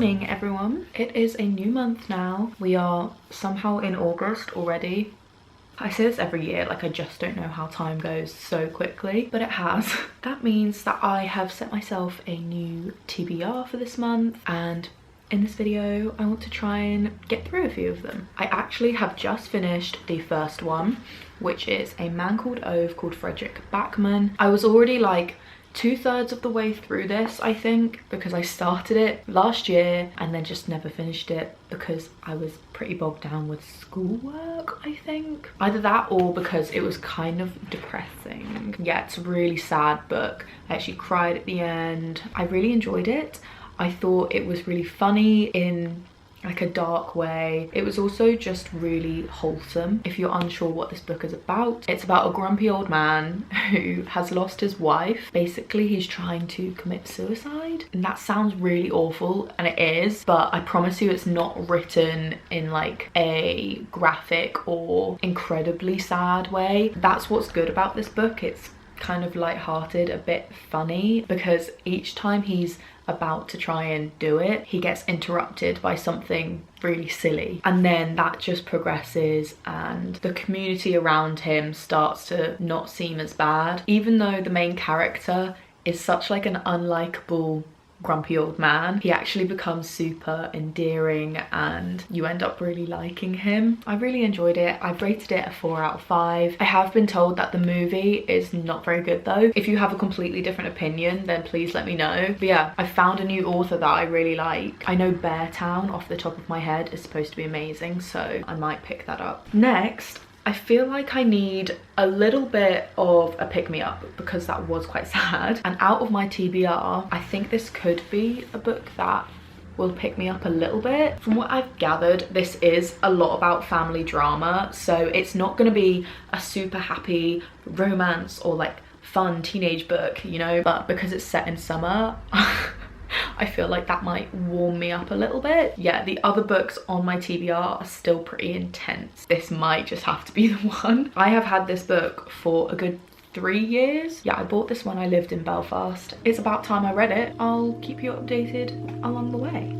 morning, everyone. It is a new month now. We are somehow in August already. I say this every year, like I just don't know how time goes so quickly, but it has. That means that I have set myself a new TBR for this month, and in this video I want to try and get through a few of them. I actually have just finished the first one, which is A Man Called Ove called Frederick Backman. I was already like 2/3 of the way through this, I think, because I started it last year and then just never finished it because I was pretty bogged down with schoolwork, I think. Either that or because it was kind of depressing. Yeah, it's a really sad book. I actually cried at the end. I really enjoyed it. I thought it was really funny in like a dark way. It was also just really wholesome. If you're unsure what this book is about, it's about a grumpy old man who has lost his wife. Basically, he's trying to commit suicide, and that sounds really awful, and it is, but I promise you it's not written in like a graphic or incredibly sad way. That's what's good about this book. It's kind of light-hearted, a bit funny, because each time he's about to try and do it, he gets interrupted by something really silly, and then that just progresses and the community around him starts to not seem as bad. Even though the main character is such like an unlikable grumpy old man, he actually becomes super endearing and you end up really liking him. I really enjoyed it. I've rated it a 4 out of 5. I have been told that the movie is not very good though. If you have a completely different opinion, then please let me know. But yeah, I found a new author that I really like. I know Beartown off the top of my head is supposed to be amazing, so I might pick that up. Next, I feel like I need a little bit of a pick-me-up because that was quite sad. And out of my TBR, I think this could be a book that will pick me up a little bit. From what I've gathered, this is a lot about family drama, so it's not going to be a super happy romance or like fun teenage book, you know, but because it's set in summer, I feel like that might warm me up a little bit. Yeah, the other books on my TBR are still pretty intense. This might just have to be the one. I have had this book for a good 3 years. Yeah, I bought this when I lived in Belfast. It's about time I read it. I'll keep you updated along the way.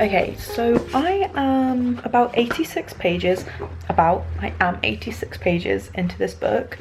Okay, so I am about 86 pages into this book,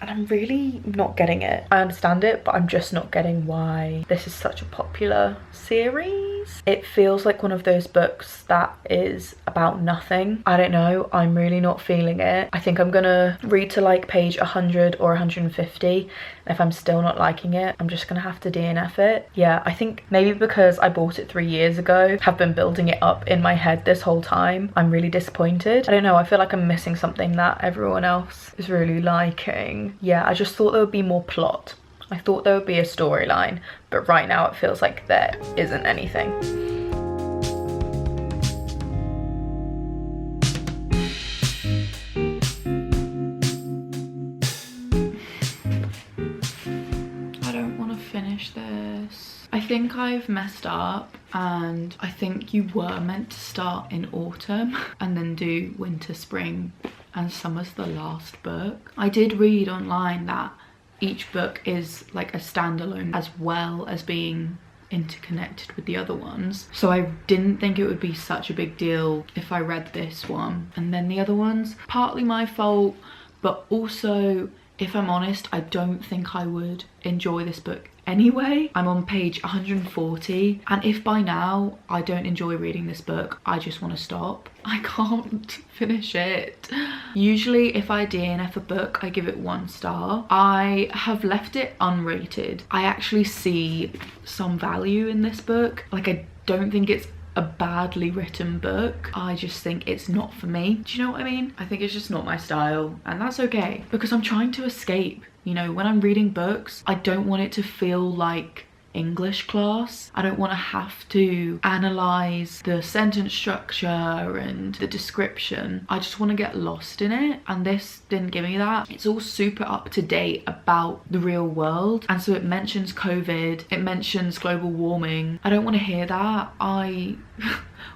and I'm really not getting it. I understand it, but I'm just not getting why this is such a popular series. It feels like one of those books that is about nothing. I don't know, I'm really not feeling it. I think I'm gonna read to like page 100 or 150. If I'm still not liking it, I'm just gonna have to DNF it. Yeah, I think maybe because I bought it 3 years ago, have been building it up in my head this whole time, I'm really disappointed. I don't know, I feel like I'm missing something that everyone else is really liking. Yeah, I just thought there would be more plot. I thought there would be a storyline, but right now it feels like there isn't anything. I don't want to finish this. I think I've messed up, and I think you were meant to start in autumn and then do winter, spring, and summer's the last book. I did read online that each book is like a standalone as well as being interconnected with the other ones, so I didn't think it would be such a big deal if I read this one and then the other ones. Partly my fault, but also, if I'm honest, I don't think I would enjoy this book anyway. I'm on page 140, and if by now I don't enjoy reading this book, I just want to stop. I can't finish it. Usually if I DNF a book, I give it 1 star. I have left it unrated. I actually see some value in this book. Like, I don't think it's a badly written book. I just think it's not for me. Do you know what I mean? I think it's just not my style, and that's okay, because I'm trying to escape. You know, when I'm reading books, I don't want it to feel like English class. I don't want to have to analyze the sentence structure and the description. I just want to get lost in it, and this didn't give me that. It's all super up to date about the real world, and so it mentions COVID, it mentions global warming. I don't want to hear that. I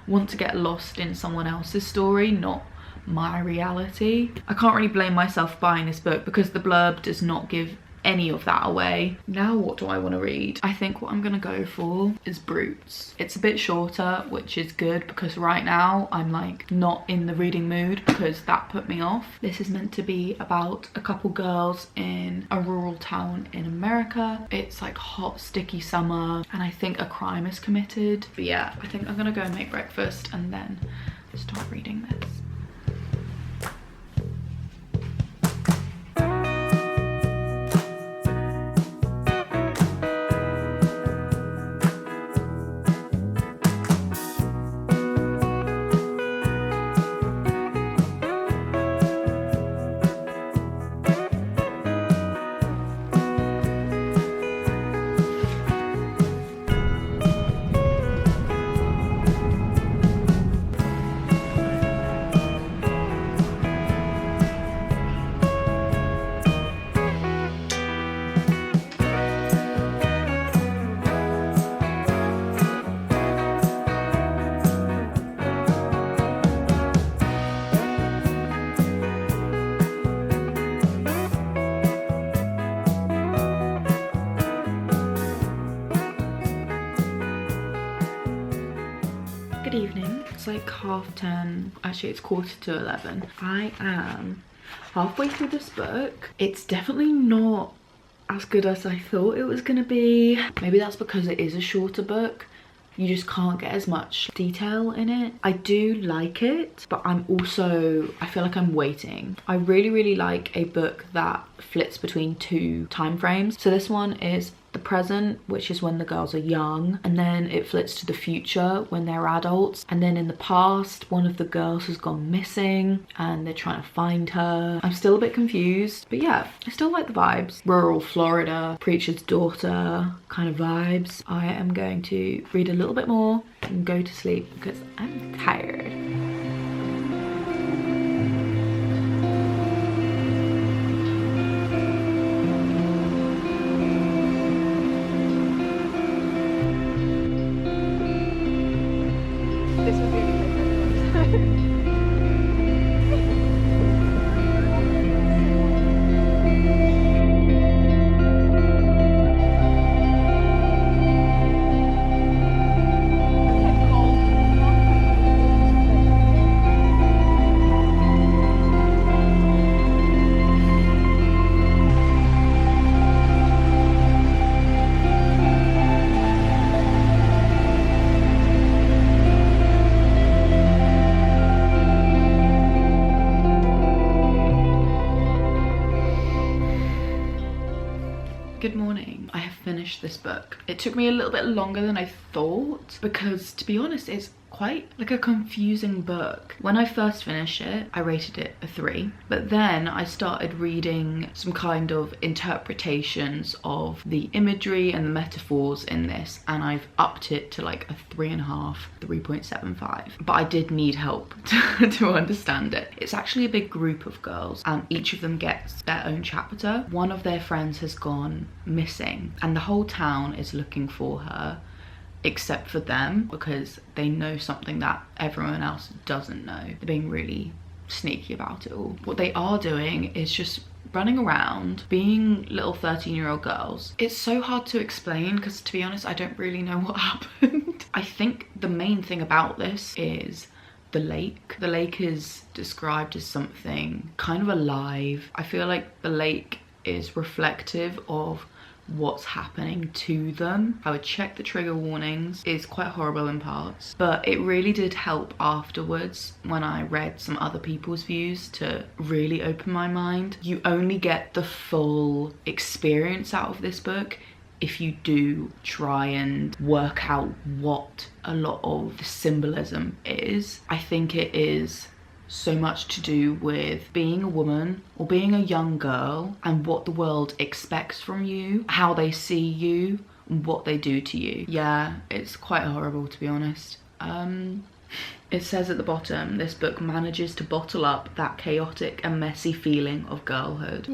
want to get lost in someone else's story, not my reality. I can't really blame myself buying this book because the blurb does not give any of that away. Now what do I want to read? I think what I'm gonna go for is Brutes. It's a bit shorter, which is good, because right now I'm like not in the reading mood because that put me off. This is meant to be about a couple girls in a rural town in America. It's like hot, sticky summer, and I think a crime is committed. But yeah, I think I'm gonna go and make breakfast and then start reading this. Good evening. It's like 10:30. Actually, it's 11:15. I am halfway through this book. It's definitely not as good as I thought it was gonna be. Maybe that's because it is a shorter book. You just can't get as much detail in it. I do like it, but I feel like I'm waiting. I really like a book that flits between 2 time frames. So this one is the present, which is when the girls are young, and then it flits to the future when they're adults, and then in the past one of the girls has gone missing and they're trying to find her. I'm still a bit confused, but yeah, I still like the vibes. Rural Florida, preacher's daughter kind of vibes. I am going to read a little bit more and go to sleep because I'm tired. This would be because Good morning. I have finished this book. It took me a little bit longer than I thought because, to be honest, it's quite like a confusing book. When I first finished it, I rated it a 3, but then I started reading some kind of interpretations of the imagery and the metaphors in this, and I've upped it to like a 3.5, 3.75. But I did need help to understand it. It's actually a big group of girls, and each of them gets their own chapter. One of their friends has gone missing, and the whole town is looking for her, except for them, because they know something that everyone else doesn't know. They're being really sneaky about it all. What they are doing is just running around being little 13-year-old girls. It's so hard to explain because, to be honest, I don't really know what happened. I think the main thing about this is the lake. The lake is described as something kind of alive. I feel like the lake is reflective of what's happening to them. I would check the trigger warnings. It's quite horrible in parts, but it really did help afterwards when I read some other people's views to really open my mind. You only get the full experience out of this book if you do try and work out what a lot of the symbolism is. I think it is so much to do with being a woman or being a young girl and what the world expects from you, how they see you, and what they do to you. Yeah, it's quite horrible, to be honest. It says at the bottom, this book manages to bottle up that chaotic and messy feeling of girlhood.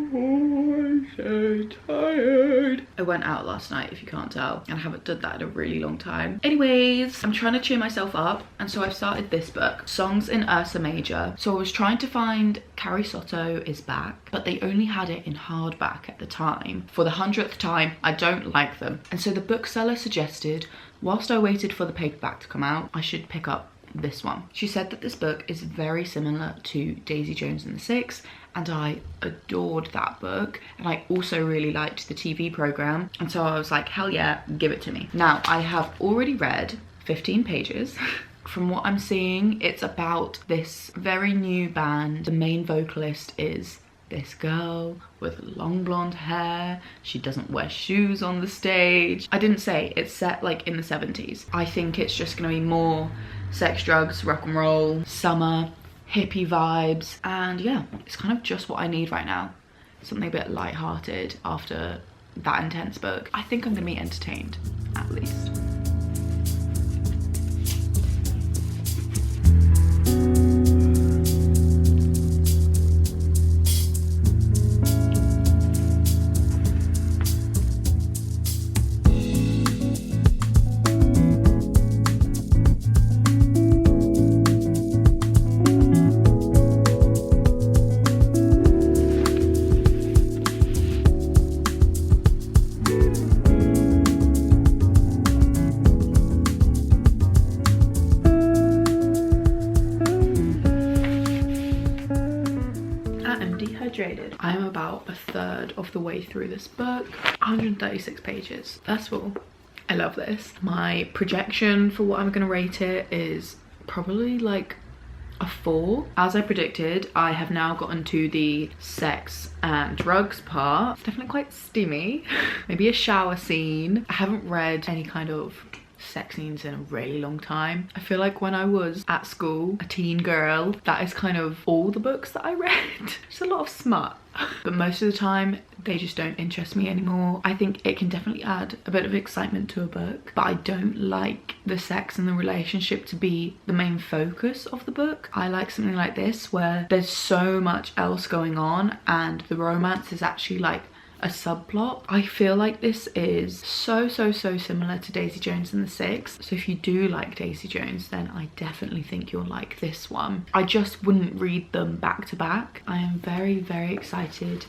I'm so tired. I went out last night, if you can't tell, and I haven't done that in a really long time. Anyways, I'm trying to cheer myself up, and so I've started this book, Songs in Ursa Major. So I was trying to find Carrie Soto is Back, but they only had it in hardback at the time. For the 100th time, I don't like them. And so the bookseller suggested, whilst I waited for the paperback to come out, I should pick up this one. She said that this book is very similar to Daisy Jones and the Six, and I adored that book, and I also really liked the TV program, and so I was like, hell yeah, give it to me. Now, I have already read 15 pages. From what I'm seeing, it's about this very new band. The main vocalist is this girl with long blonde hair. She doesn't wear shoes on the stage. I didn't say it's set like in the 70s. I think it's just gonna be more sex, drugs, rock and roll, summer, hippie vibes, and yeah, it's kind of just what I need right now. Something a bit light-hearted after that intense book. I think I'm gonna be entertained, at least. I'm about a third of the way through this book. 136 pages. That's all. I love this. My projection for what I'm gonna rate it is probably like a 4. As I predicted, I have now gotten to the sex and drugs part. It's definitely quite steamy. Maybe a shower scene. I haven't read any kind of sex scenes in a really long time. I feel like when I was at school, a teen girl, that is kind of all the books that I read. Just a lot of smut. But most of the time, they just don't interest me anymore. I think it can definitely add a bit of excitement to a book, but I don't like the sex and the relationship to be the main focus of the book. I like something like this where there's so much else going on and the romance is actually like a subplot. I feel like this is so similar to Daisy Jones and the Six. So if you do like Daisy Jones, then I definitely think you'll like this one. I just wouldn't read them back to back. I am very excited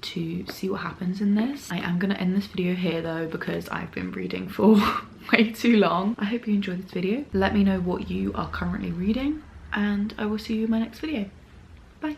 to see what happens in this. I am gonna end this video here though because I've been reading for way too long. I hope you enjoyed this video. Let me know what you are currently reading and I will see you in my next video. Bye.